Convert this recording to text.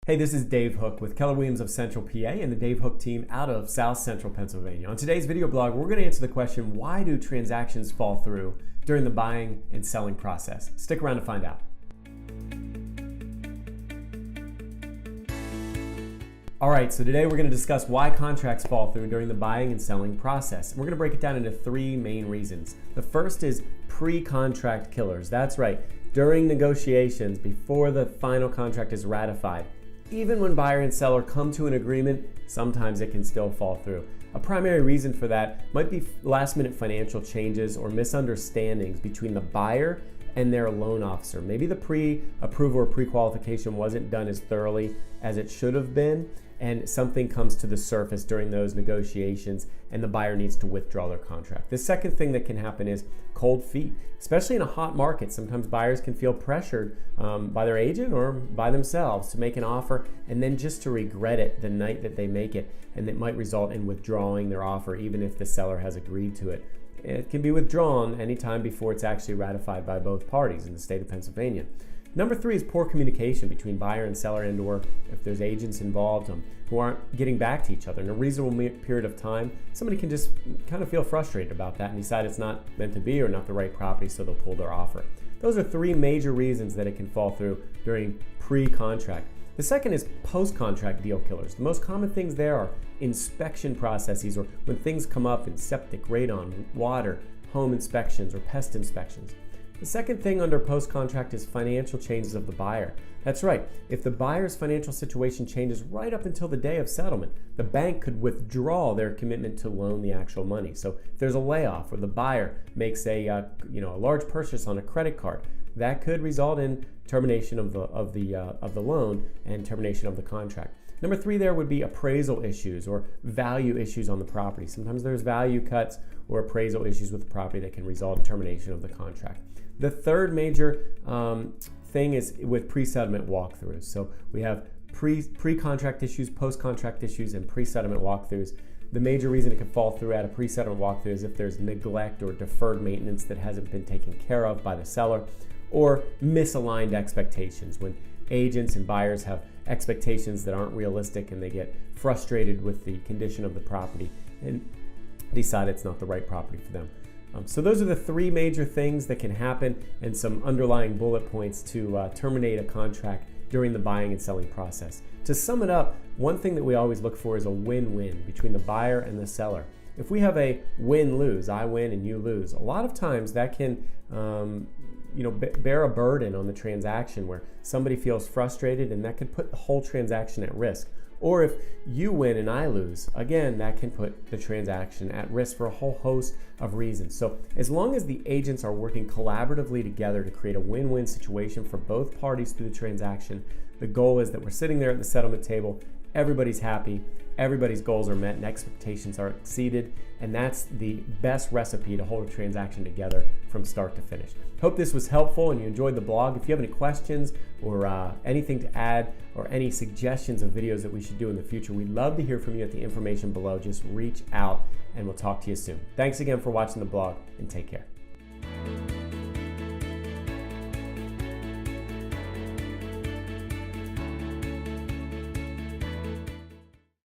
Hey, this is Dave Hooke with Keller Williams of Central PA and the Dave Hooke team out of South Central Pennsylvania. On today's video blog, we're going to answer the question, why do transactions fall through during the buying and selling process? Stick around to find out. All right, so today we're going to discuss why contracts fall through during the buying and selling process. And we're going to break it down into three main reasons. The first is pre-contract killers. That's right, during negotiations, before the final contract is ratified, even when buyer and seller come to an agreement, sometimes it can still fall through. A primary reason for that might be last-minute financial changes or misunderstandings between the buyer and their loan officer. Maybe the pre-approval or pre-qualification wasn't done as thoroughly as it should have been, and something comes to the surface during those negotiations and the buyer needs to withdraw their contract. The second thing that can happen is cold feet. Especially in a hot market, sometimes buyers can feel pressured by their agent or by themselves to make an offer and then just to regret it the night that they make it, and it might result in withdrawing their offer even if the seller has agreed to it. It can be withdrawn anytime before it's actually ratified by both parties in the state of Pennsylvania. Number three is poor communication between buyer and seller, and or if there's agents involved who aren't getting back to each other in a reasonable period of time. Somebody can just kind of feel frustrated about that and decide it's not meant to be or not the right property, so they'll pull their offer. Those are three major reasons that it can fall through during pre-contract. The second is post-contract deal killers. The most common things there are inspection processes, or when things come up in septic, radon, water, home inspections, or pest inspections. The second thing under post-contract is financial changes of the buyer. That's right, if the buyer's financial situation changes right up until the day of settlement, the bank could withdraw their commitment to loan the actual money. So if there's a layoff or the buyer makes a large purchase on a credit card, that could result in termination of the loan and termination of the contract. Number three there would be appraisal issues or value issues on the property. Sometimes there's value cuts or appraisal issues with the property that can result in termination of the contract. The third major thing is with pre-settlement walkthroughs. So we have pre-contract issues, post-contract issues, and pre-settlement walkthroughs. The major reason it could fall through at a pre-settlement walkthrough is if there's neglect or deferred maintenance that hasn't been taken care of by the seller, or misaligned expectations, when agents and buyers have expectations that aren't realistic and they get frustrated with the condition of the property and decide it's not the right property for them. So those are the three major things that can happen and some underlying bullet points to terminate a contract during the buying and selling process. To sum it up, one thing that we always look for is a win-win between the buyer and the seller. If we have a win-lose, I win and you lose, a lot of times that can bear a burden on the transaction where somebody feels frustrated, and that could put the whole transaction at risk. Or if you win and I lose, again, that can put the transaction at risk for a whole host of reasons. So as long as the agents are working collaboratively together to create a win-win situation for both parties through the transaction, the goal is that we're sitting there at the settlement table, everybody's happy, everybody's goals are met and expectations are exceeded, and that's the best recipe to hold a transaction together from start to finish. Hope this was helpful and you enjoyed the blog. If you have any questions or anything to add or any suggestions of videos that we should do in the future, we'd love to hear from you at the information below. Just reach out and we'll talk to you soon. Thanks again for watching the blog, and take care.